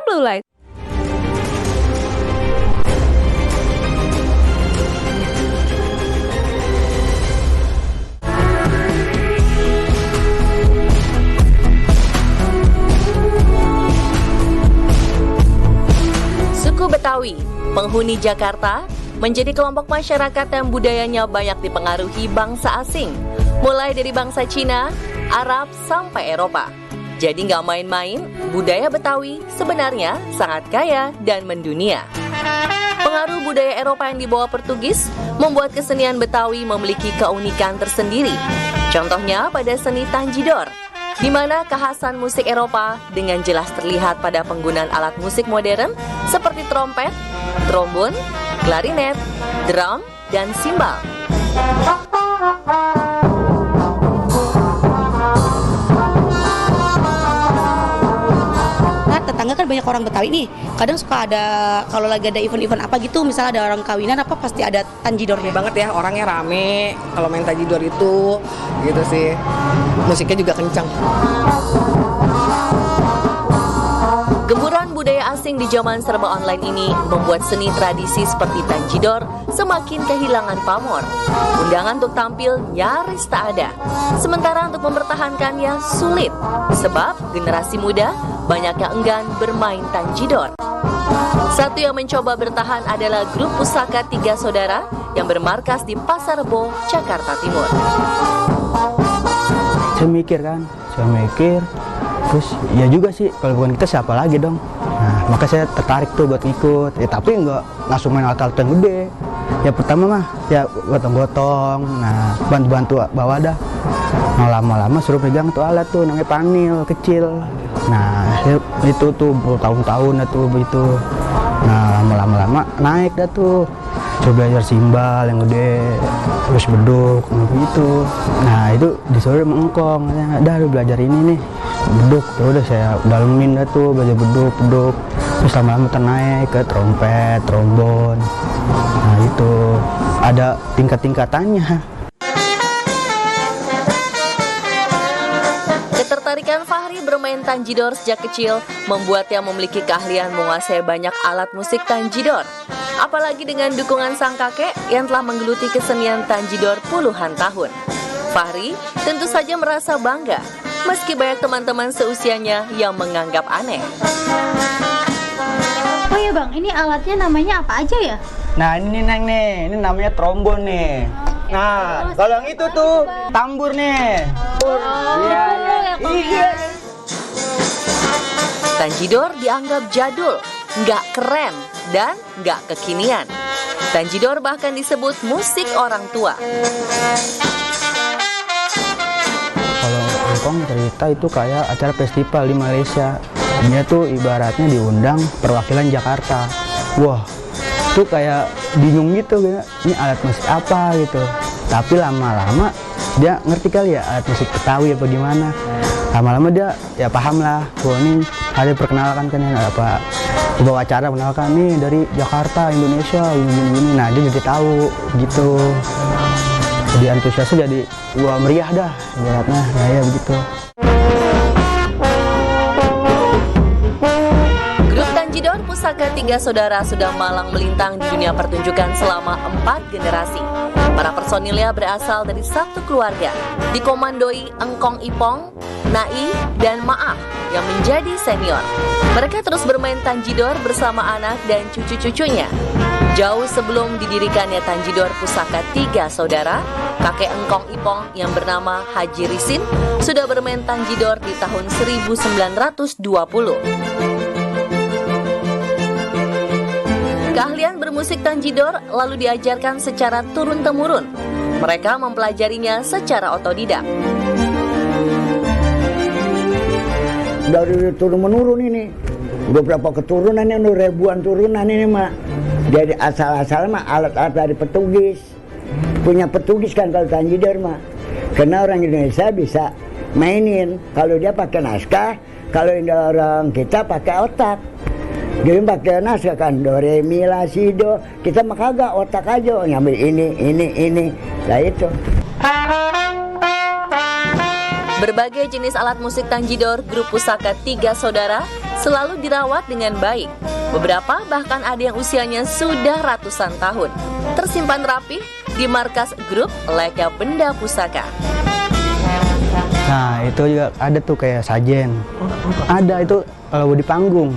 Blue Light. Suku Betawi, penghuni Jakarta, menjadi kelompok masyarakat yang budayanya banyak dipengaruhi bangsa asing, mulai dari bangsa Cina, Arab, sampai Eropa. Jadi nggak main-main, budaya Betawi sebenarnya sangat kaya dan mendunia. Pengaruh budaya Eropa yang dibawa Portugis membuat kesenian Betawi memiliki keunikan tersendiri. Contohnya pada seni Tanjidor, di mana kekhasan musik Eropa dengan jelas terlihat pada penggunaan alat musik modern seperti trompet, trombon, klarinet, drum, dan simbal. Tetangga kan banyak orang Betawi nih, kadang suka ada, kalau lagi ada event-event apa gitu, misalnya ada orang kawinan apa, pasti ada tanjidornya. Banget ya, orangnya rame kalau main tanjidor itu, gitu sih. Musiknya juga kencang. Gemburan budaya asing di zaman serba online ini membuat seni tradisi seperti tanjidor semakin kehilangan pamor. Undangan untuk tampil nyaris tak ada. Sementara untuk mempertahankannya sulit, sebab generasi muda banyak yang enggan bermain tanjidor. Satu yang mencoba bertahan adalah grup Pusaka Tiga Saudara yang bermarkas di Pasar Rebo, Jakarta Timur. Saya mikir, terus ya juga sih, kalau bukan kita siapa lagi dong. Nah, maka saya tertarik tuh buat ngikut. Ya tapi nggak langsung main alat-alat yang gede. Ya pertama mah ya gotong-gotong, nah bantu-bantu bawa dah. Nah, lama-lama suruh pegang tuh alat tuh namanya panil kecil. Nah itu tuh bertahun-tahun tuh begitu. Nah lama-lama naik dah tuh. Coba belajar simbal yang gede, terus beduk, gitu. Nah itu disuruh mengkong, dah lu belajar ini nih, beduk. Ya udah saya dalemin dah tuh belajar beduk. Terus lama-lama naik ke trompet, trombon. Nah itu ada tingkat-tingkatannya. Ketertarikan Fahri bermain tanjidor sejak kecil membuatnya memiliki keahlian menguasai banyak alat musik tanjidor. Apalagi dengan dukungan sang kakek yang telah menggeluti kesenian tanjidor puluhan tahun. Fahri tentu saja merasa bangga, meski banyak teman-teman seusianya yang menganggap aneh. Oh ya bang, ini alatnya namanya apa aja ya? Nah ini Neng nih, ini namanya trombon nih. Nah kalau yang itu tuh tambur nih. Iya. Tanjidor dianggap jadul, nggak keren, dan nggak kekinian. Tanjidor bahkan disebut musik orang tua. Kalau Hongkong cerita itu kayak acara festival di Malaysia. Dia tuh ibaratnya diundang perwakilan Jakarta. Wah, tuh kayak bingung gitu, ini alat musik apa gitu. Tapi lama-lama dia ngerti kali ya alat musik Betawi apa gimana. Lama-lama dia ya paham lah. Wah ini ada perkenalkan kan ya apa. Bawa acara mengenalkan nih dari Jakarta, Indonesia, ini. Nah dia jadi tahu gitu. Jadi antusiasnya jadi wah meriah dah ibaratnya. Nah ya begitu. Grup Tanjidor Pusaka Tiga Saudara sudah malang melintang di dunia pertunjukan selama 4 generasi. Para personilnya berasal dari satu keluarga, dikomandoi Engkong Ipong, Nai, dan Maaf yang menjadi senior. Mereka terus bermain tanjidor bersama anak dan cucu-cucunya. Jauh sebelum didirikannya Tanjidor Pusaka Tiga Saudara, kakek Engkong Ipong yang bernama Haji Risin sudah bermain tanjidor di tahun 1920. Keahlian bermusik tanjidor lalu diajarkan secara turun-temurun. Mereka mempelajarinya secara otodidak. Dari turun-menurun ini, beberapa keturunan ini, ribuan turunan ini mak. Jadi asal-asal mah alat-alat dari Portugis. Punya Portugis kan kalau tanjidor mah. Karena orang Indonesia bisa mainin. Kalau dia pakai naskah, kalau orang kita pakai otak. Jadi pakai naskah kan, do, re, mi, la, si, do. Kita mah kagak, otak aja, ngambil ini. Nah itu. Berbagai jenis alat musik tanjidor grup Pusaka Tiga Saudara selalu dirawat dengan baik. Beberapa bahkan ada yang usianya sudah ratusan tahun, tersimpan rapi di markas grup Leka Benda Pusaka. Nah itu juga ada tuh kayak sajen. Ada itu kalau di panggung.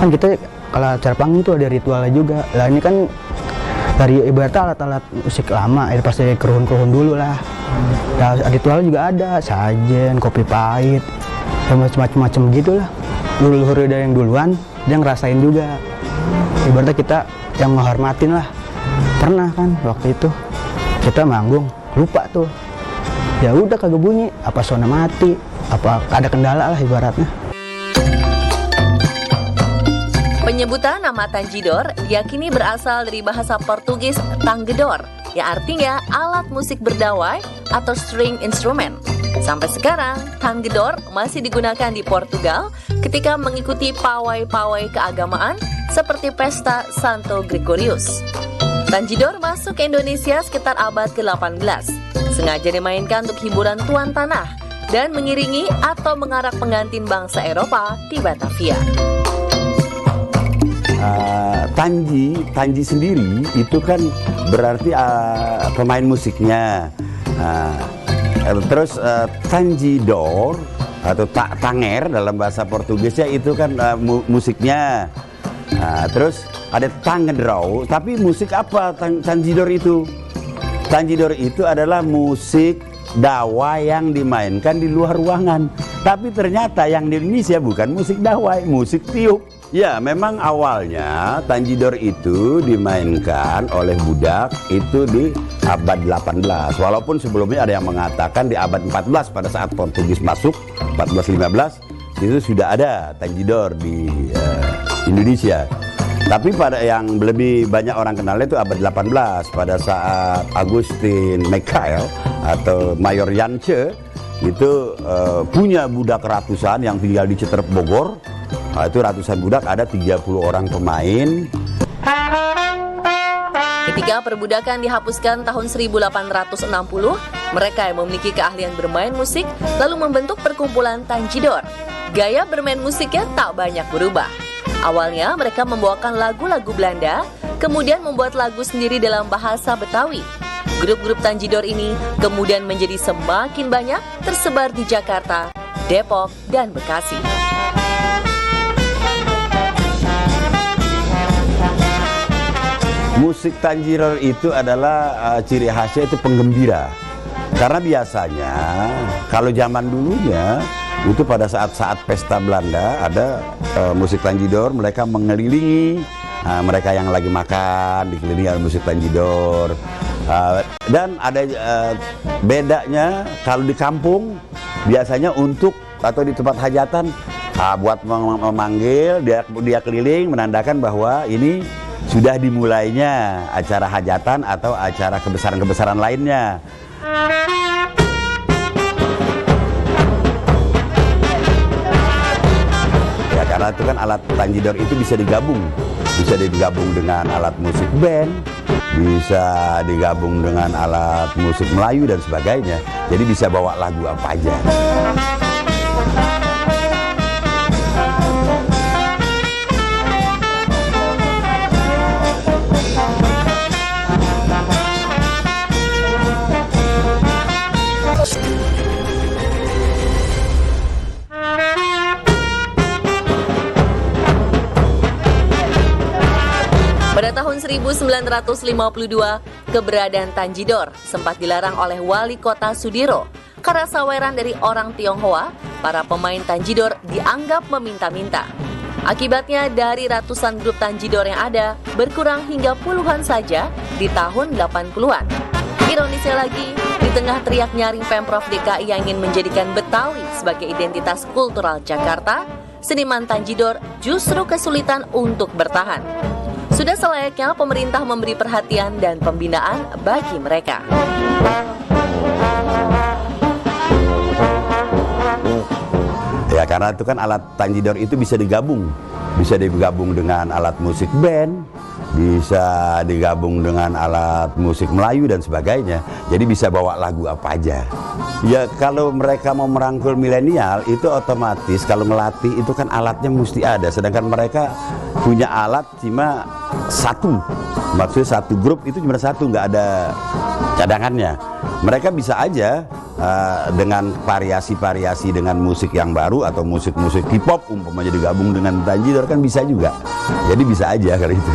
Kan kita kalau acara panggung tuh ada ritualnya juga. Lah ini kan dari ibaratnya alat-alat musik lama, ya pasti keruhun-keruhun dulu lah. Nah, ritualnya juga ada, sajen, kopi pahit, ya macam-macam gitulah. Leluhur udah yang duluan, dia ngerasain juga. Ibaratnya kita yang menghormatin lah. Pernah kan waktu itu kita manggung, lupa tuh. Ya udah kagak bunyi, apa sona mati, apa ada kendala lah ibaratnya. Penyebutan nama Tanjidor diyakini berasal dari bahasa Portugis tangedor, yang artinya alat musik berdawai atau string instrument. Sampai sekarang, tangedor masih digunakan di Portugal ketika mengikuti pawai-pawai keagamaan seperti pesta Santo Gregorius. Tanjidor masuk ke Indonesia sekitar abad ke-18. Sengaja dimainkan untuk hiburan tuan tanah dan mengiringi atau mengarak pengantin bangsa Eropa di Batavia. Tanji sendiri itu kan berarti pemain musiknya. Terus tanjidor atau tanger dalam bahasa Portugisnya itu kan musiknya. Terus ada tangedrau, tapi musik apa tanjidor itu? Tanjidor itu adalah musik dawai yang dimainkan di luar ruangan. Tapi ternyata yang di Indonesia bukan musik dawai, musik tiup. Ya, memang awalnya tanjidor itu dimainkan oleh budak itu di abad 18. Walaupun sebelumnya ada yang mengatakan di abad 14 pada saat Portugis masuk, 14-15, itu sudah ada tanjidor di Indonesia. Tapi pada yang lebih banyak orang kenalnya itu abad 18 pada saat Agustin Mikael atau Mayor Yance itu punya budak ratusan yang tinggal di Citerep Bogor. Nah, itu ratusan budak, ada 30 orang pemain. Ketika perbudakan dihapuskan tahun 1860, mereka yang memiliki keahlian bermain musik lalu membentuk perkumpulan Tanjidor. Gaya bermain musiknya tak banyak berubah. Awalnya mereka membawakan lagu-lagu Belanda, kemudian membuat lagu sendiri dalam bahasa Betawi. Grup-grup Tanjidor ini kemudian menjadi semakin banyak tersebar di Jakarta, Depok, dan Bekasi. Musik tanjidor itu adalah ciri khasnya itu penggembira. Karena biasanya kalau zaman dulunya itu pada saat-saat pesta Belanda ada musik tanjidor, mereka mengelilingi mereka yang lagi makan, dikelilingi oleh musik tanjidor. Dan ada bedanya kalau di kampung biasanya untuk atau di tempat hajatan buat memanggil dia keliling menandakan bahwa ini sudah dimulainya acara hajatan atau acara kebesaran-kebesaran lainnya. Ya karena itu kan alat tanjidor itu bisa digabung dengan alat musik band, bisa digabung dengan alat musik Melayu dan sebagainya. Jadi bisa bawa lagu apa aja. Pada tahun 1952, keberadaan Tanjidor sempat dilarang oleh Wali Kota Sudiro. Karena saweran dari orang Tionghoa, para pemain Tanjidor dianggap meminta-minta. Akibatnya dari ratusan grup Tanjidor yang ada, berkurang hingga puluhan saja di tahun 80-an. Ironisnya lagi, di tengah teriak nyaring Pemprov DKI yang ingin menjadikan Betawi sebagai identitas kultural Jakarta, seniman Tanjidor justru kesulitan untuk bertahan. Sudah selayaknya pemerintah memberi perhatian dan pembinaan bagi mereka. Ya karena itu kan alat tanjidor itu bisa digabung dengan alat musik band, bisa digabung dengan alat musik Melayu dan sebagainya. Jadi bisa bawa lagu apa aja. Ya kalau mereka mau merangkul milenial itu otomatis kalau melatih itu kan alatnya mesti ada. Sedangkan mereka punya alat cuma satu. Maksudnya satu grup itu cuma satu, nggak ada cadangannya. Mereka bisa aja dengan variasi-variasi dengan musik yang baru atau musik-musik hip hop umpamanya digabung dengan Tanjidor kan bisa juga. Jadi bisa aja kalau itu.